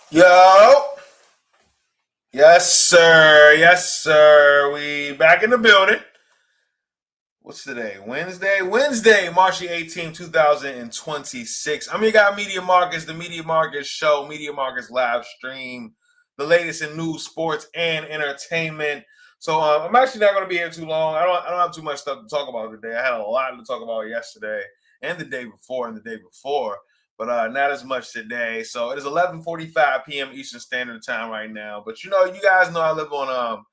Yo, yes sir, yes sir. We back in the building. What's today? Wednesday, March the 18th, 2026. I'm your guy, Media Marcus, the Media Marcus Show, Media Marcus live stream, the latest in news, sports, and entertainment. So I'm actually not going to be here too long. I don't have too much stuff to talk about today. I had a lot to talk about yesterday and the day before and the day before, but not as much today. So it is 11:45 p.m. Eastern Standard Time right now. But you guys know I live on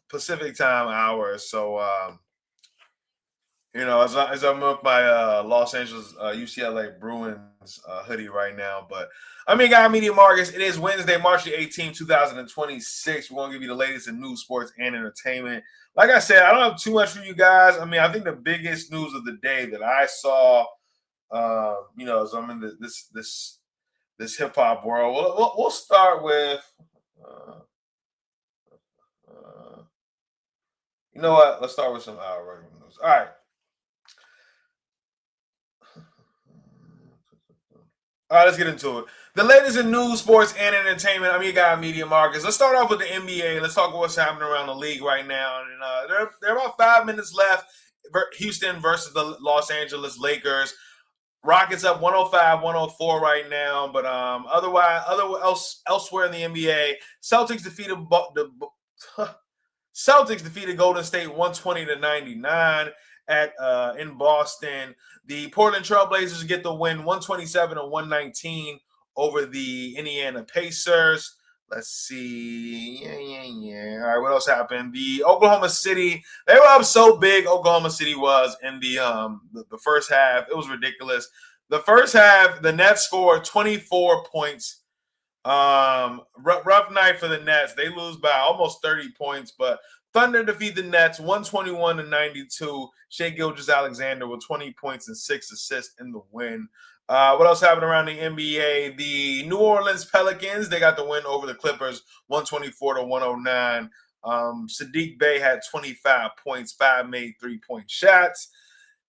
Pacific time hours. So as I'm with my Los Angeles UCLA Bruins hoodie right now. But guy, Media Marcus. It is Wednesday, March the 18th, 2026. We're gonna give you the latest in news, sports, and entertainment. Like I said, I don't have too much for you guys. I think the biggest news of the day that I saw, as I'm in this hip hop world. We'll start with. Uh, uh, you know what? Let's start with some regular news. All right. All right, let's get into it. The latest in news, sports, and entertainment. I'm your guy, Media Marcus. Let's start off with the NBA. Let's talk about what's happening around the league right now. And there are about 5 minutes left. Houston versus the Los Angeles Lakers. Rockets up 105-104 right now. But elsewhere in the NBA, Celtics defeated the Celtics defeated Golden State 120-99 at in Boston. The Portland Trailblazers get the win 127-119 over the Indiana Pacers. Let's see. Yeah. All right, what else happened? The Oklahoma City, they were up so big, Oklahoma City was in the first half. It was ridiculous. The first half, the Nets scored 24 points. Rough night for the Nets. They lose by almost 30 points, but Thunder defeat the Nets 121-92. Shai Gilgeous-Alexander with 20 points and 6 assists in the win. What else happened around the NBA? The New Orleans Pelicans, they got the win over the Clippers 124-109. Sadiq Bey had 25 points, 5 made 3-point shots.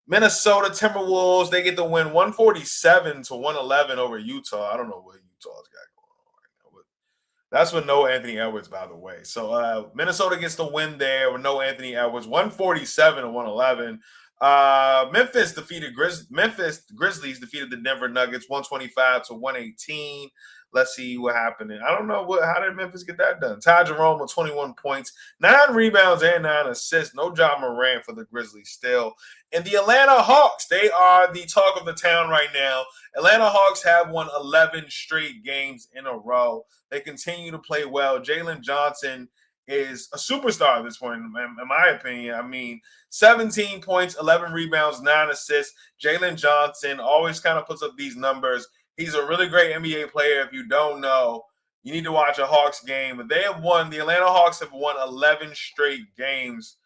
Minnesota Timberwolves, they get the win 147-111 over Utah. I don't know what Utah's got going on right now, but that's with no Anthony Edwards, by the way. So Minnesota gets the win there with no Anthony Edwards, 147-111. Memphis Grizzlies defeated the Denver Nuggets 125-118. Let's see what happened. I don't know how did Memphis get that done. Ty Jerome with 21 points, 9 rebounds, and 9 assists. No Ja Morant for the Grizzlies still. And the Atlanta Hawks, they are the talk of the town right now. Atlanta Hawks have won 11 straight games in a row. They continue to play well. Jalen Johnson is a superstar at this point, in my opinion. 17 points, 11 rebounds, 9 assists. Jalen Johnson always kind of puts up these numbers. He's a really great NBA player. If you don't know, you need to watch a Hawks game. But the Atlanta Hawks have won 11 straight games.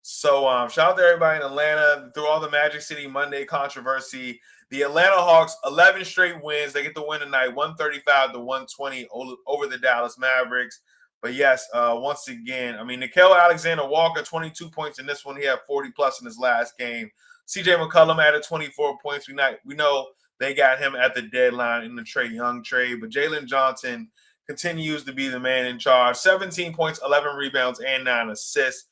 So shout out to everybody in Atlanta through all the Magic City Monday controversy. The Atlanta Hawks, 11 straight wins. They get the win tonight, 135-120 over the Dallas Mavericks. But yes, once again, Nickeil Alexander-Walker, 22 points in this one. He had 40-plus in his last game. CJ McCollum added 24 points. We know they got him at the deadline in the Trae Young trade. But Jalen Johnson continues to be the man in charge. 17 points, 11 rebounds, and 9 assists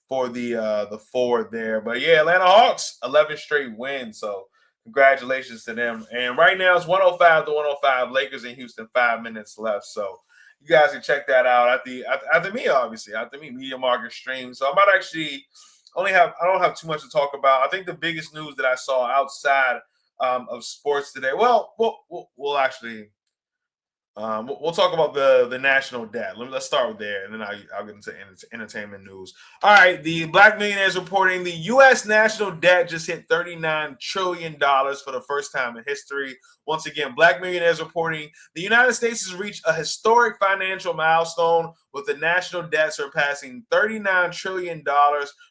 for the forward there. But yeah, Atlanta Hawks, 11 straight wins. So congratulations to them. And right now it's 105-105. Lakers in Houston, 5 minutes left. So you guys can check that out after me, obviously. After me, Media Market stream. So I might actually I don't have too much to talk about. I think the biggest news that I saw outside of sports today. Well, we'll actually we'll talk about the national debt. Let's start with there, and then I'll get into entertainment news. All right, the Black Millionaires reporting the U.S. national debt just hit $39 trillion for the first time in history. Once again, Black Millionaires reporting the United States has reached a historic financial milestone with the national debt surpassing $39 trillion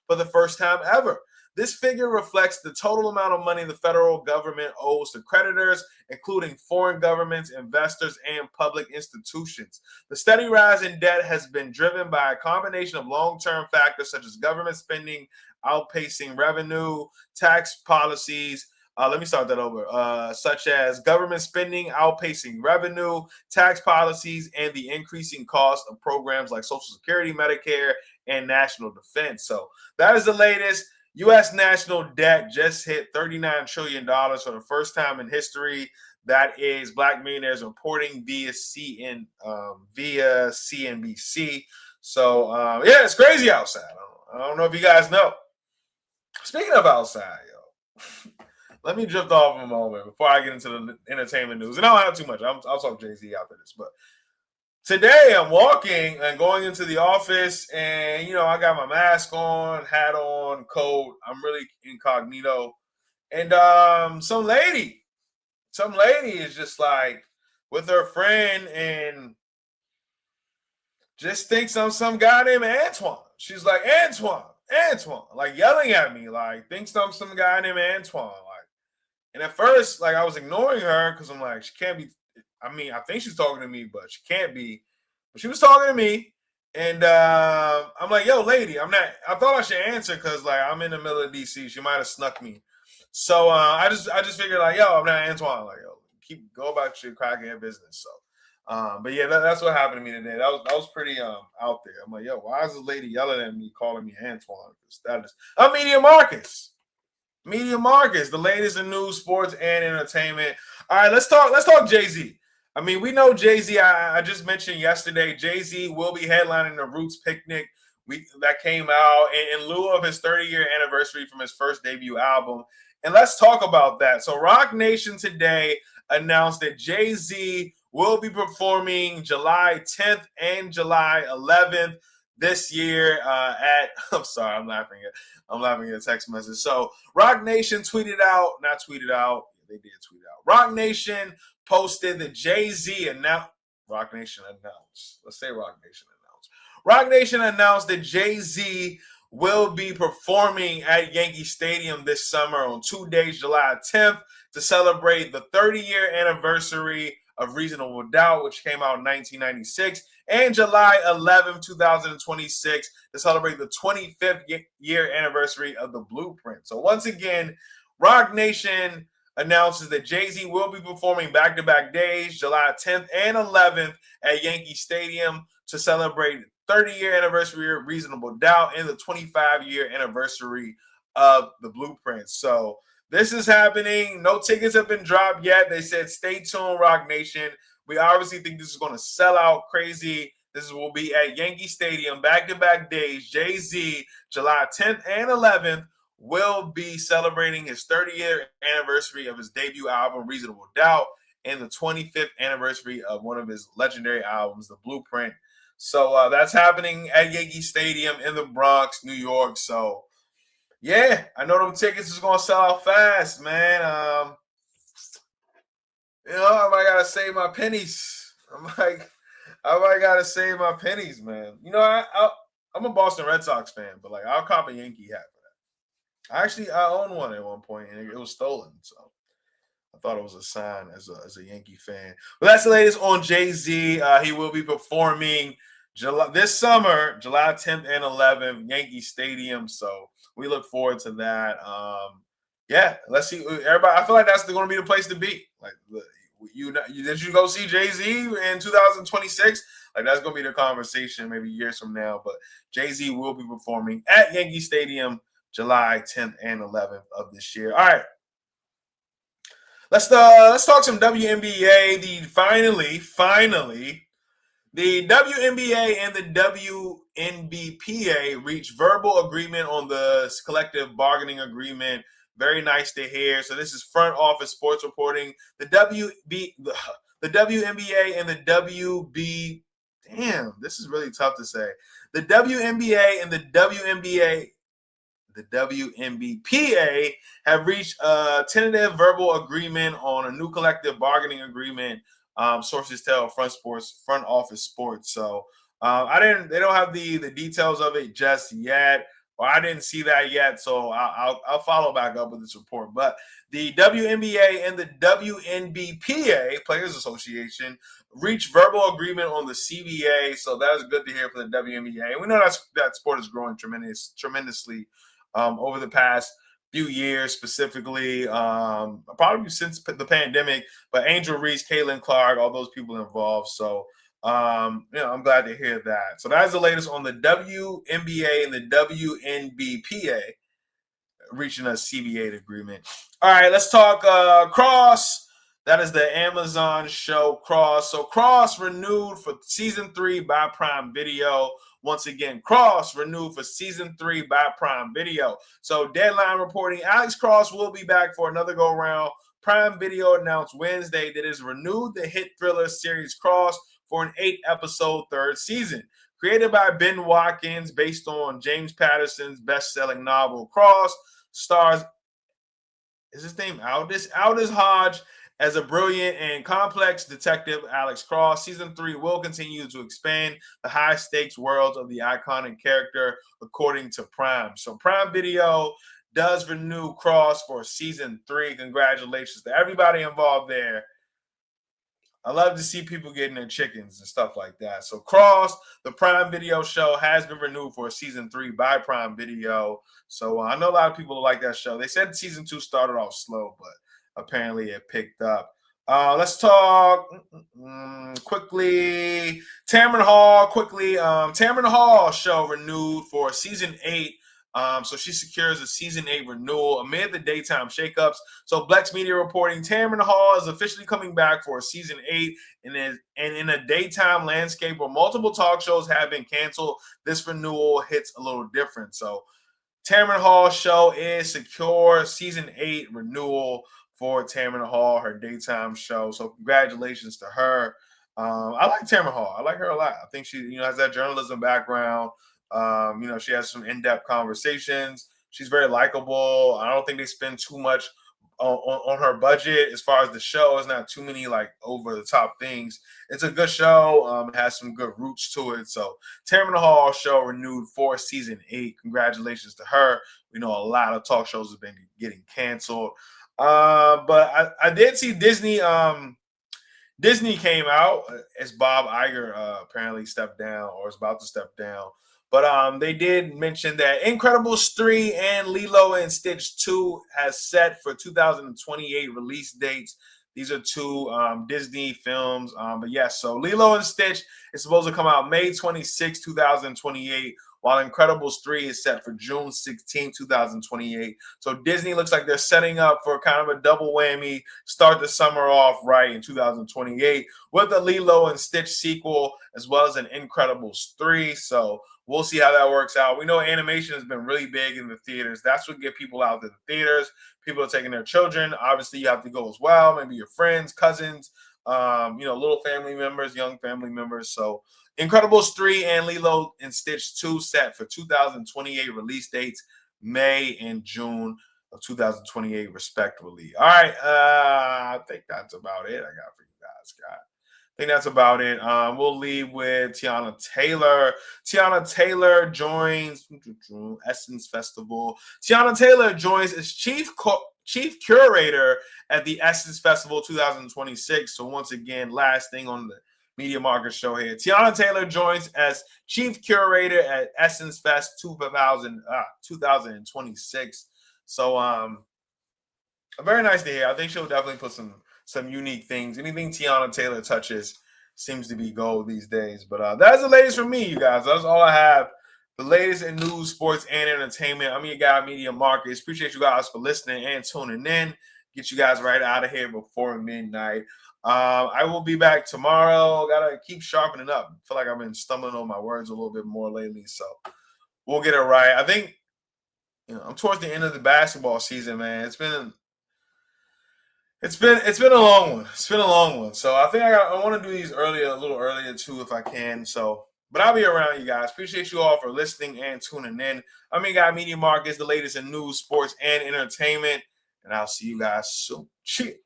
for the first time ever. This figure reflects the total amount of money the federal government owes to creditors, including foreign governments, investors, and public institutions. The steady rise in debt has been driven by a combination of long-term factors such as government spending outpacing revenue, tax policies, Let me start that over. Such as government spending outpacing revenue, tax policies, and the increasing cost of programs like Social Security, Medicare, and national defense. So that is the latest. U.S. national debt just hit $39 trillion for the first time in history. That is Black millionaires reporting via CNBC. So yeah, it's crazy outside. I don't know if you guys know. Speaking of outside, yo, let me drift off a moment before I get into the entertainment news. And I don't have too much. I'll talk Jay-Z after this. But today I'm walking and going into the office, and I got my mask on, hat on, coat. I'm really incognito. And some lady is just like with her friend and just thinks I'm some guy named Antoine. She's like, Antoine, like yelling at me, like thinks I'm some guy named Antoine. Like, and at first, like I was ignoring her because I'm like, she can't be. I mean, I think she's talking to me, but she can't be. But she was talking to me, and I'm like, yo, lady, I'm not. I thought I should answer because like I'm in the middle of DC. She might have snuck me. So I just figured like, yo, I'm not Antoine. Like, yo, go about your crackhead business. So. But yeah, that's what happened to me today. That was pretty out there. I'm like, yo, why is this lady yelling at me, calling me Antoine? I'm Media Marcus. Media Marcus, the latest in news, sports, and entertainment. All right, let's talk Jay-Z. I mean, we know Jay-Z. I just mentioned yesterday, Jay-Z will be headlining the Roots Picnic that came out in lieu of his 30-year anniversary from his first debut album. And let's talk about that. So Rock Nation today announced that Jay-Z will be performing July 10th and July 11th this year I'm sorry, I'm laughing at a text message. So Rock Nation they did tweet out. Rock Nation posted that Jay-Z announced. Rock Nation announced. Let's say Rock Nation announced. Rock Nation announced that Jay-Z will be performing at Yankee Stadium this summer on 2 days, July 10th, to celebrate the 30-year anniversary of Reasonable Doubt, which came out in 1996, and July 11, 2026, to celebrate the 25th year anniversary of The Blueprint. So once again, Rock Nation announces that Jay-Z will be performing back-to-back days, July 10th and 11th at Yankee Stadium to celebrate 30-year anniversary of Reasonable Doubt and the 25-year anniversary of The Blueprint. So this is happening. No tickets have been dropped yet. They said, stay tuned, Rock Nation. We obviously think this is going to sell out crazy. This will be at Yankee Stadium, back-to-back days. Jay-Z, July 10th and 11th, will be celebrating his 30th anniversary of his debut album, Reasonable Doubt, and the 25th anniversary of one of his legendary albums, The Blueprint. So that's happening at Yankee Stadium in the Bronx, New York. So yeah, I know them tickets is gonna sell out fast, man. I might gotta save my pennies. I might gotta save my pennies, man. I'm a Boston Red Sox fan, but like I'll cop a Yankee hat for that. I owned one at one point, and it was stolen, so I thought it was a sign as a Yankee fan. But that's the latest on Jay-Z. He will be performing this summer, July 10th and 11th, Yankee Stadium. So we look forward to that. Yeah, let's see. Everybody, I feel like that's going to be the place to be. Like, did you go see Jay-Z in 2026? Like, that's going to be the conversation maybe years from now. But Jay-Z will be performing at Yankee Stadium July 10th and 11th of this year. All right. Let's talk some WNBA. Finally, the WNBA and the WNBPA reached verbal agreement on the collective bargaining agreement. Very nice to hear. So this is front office sports reporting. The WNBA and the WB. Damn, this is really tough to say. The WNBA and the WNBPA have reached a tentative verbal agreement on a new collective bargaining agreement. Sources tell front office sports. So they don't have the details of it just yet, or I didn't see that yet. So I'll follow back up with this report. But the WNBA and the WNBPA, Players Association, reached verbal agreement on the CBA. So that is good to hear for the WNBA. And we know that sport is growing tremendously over the past few years, specifically, probably since the pandemic. But Angel Reese, Caitlin Clark, all those people involved. So, I'm glad to hear that. So that's the latest on the WNBA and the WNBPA reaching a CBA agreement. All right, let's talk Cross. That is the Amazon show Cross. So Cross renewed for season 3 by Prime Video. Once again, Cross renewed for season 3 by Prime Video. So Deadline reporting, Alex Cross will be back for another go round. Prime Video announced Wednesday that it has renewed the hit thriller series Cross for an 8-episode third season. Created by Ben Watkins, based on James Patterson's best-selling novel Cross, stars, is his name Aldous Hodge as a brilliant and complex detective, Alex Cross. Season 3 will continue to expand the high-stakes world of the iconic character, according to Prime. So Prime Video does renew Cross for season 3. Congratulations to everybody involved there. I love to see people getting their chickens and stuff like that. So Cross, the Prime Video show, has been renewed for season 3 by Prime Video. So I know a lot of people like that show. They said season 2 started off slow, but apparently it picked up. Let's talk quickly. Tamron Hall, Tamron Hall show renewed for season 8. So she secures a season 8 renewal amid the daytime shakeups. So Blex Media reporting Tamron Hall is officially coming back for season 8, and in a daytime landscape where multiple talk shows have been canceled, this renewal hits a little different. So Tamron Hall show is secure, season 8 renewal for Tamron Hall, her daytime show. So congratulations to her. I like Tamron Hall. I like her a lot. I think she, has that journalism background. She has some in-depth conversations. She's very likable. I don't think they spend too much on her budget as far as the show. It's not too many like over-the-top things. It's a good show. It has some good roots to it. So Tamron Hall show renewed for season 8. Congratulations to her. We know a lot of talk shows have been getting canceled. But I did see Disney. Disney came out as Bob Iger apparently stepped down or is about to step down. But they did mention that Incredibles 3 and Lilo and Stitch 2 has set for 2028 release dates. These are two Disney films. But yes, so Lilo and Stitch is supposed to come out May 26, 2028, while Incredibles 3 is set for June 16, 2028. So Disney looks like they're setting up for kind of a double whammy, start the summer off right in 2028 with a Lilo and Stitch sequel as well as an Incredibles 3. So we'll see how that works out. We know animation has been really big in the theaters. That's what get people out to the theaters. People are taking their children. Obviously, you have to go as well. Maybe your friends, cousins, little family members, young family members. So Incredibles 3 and Lilo and Stitch 2 set for 2028 release dates, May and June of 2028, respectively. All right. I think that's about it I got for you guys, Scott. I think that's about it. We'll leave with Tiana Taylor. Tiana Taylor joins Essence Festival. Tiana Taylor joins as chief curator at the Essence Festival 2026. So once again, last thing on the Media Market show here. Tiana Taylor joins as chief curator at Essence Fest 2026. So very nice to hear. I think she'll definitely put some unique things. Anything Tiana Taylor touches seems to be gold these days. But that's the latest from me, you guys. That's all I have. The latest in news, sports, and entertainment. I'm your guy, Media Markets. Appreciate you guys for listening and tuning in. Get you guys right out of here before midnight. I will be back tomorrow. Gotta keep sharpening up. I feel like I've been stumbling on my words a little bit more lately. So we'll get it right. I think I'm towards the end of the basketball season, man. It's been a long one. It's been a long one. So I think I want to do these a little earlier too, if I can. So, but I'll be around, you guys. Appreciate you all for listening and tuning in. I'm your guy, Media Markets, the latest in news, sports, and entertainment. And I'll see you guys soon. Cheers.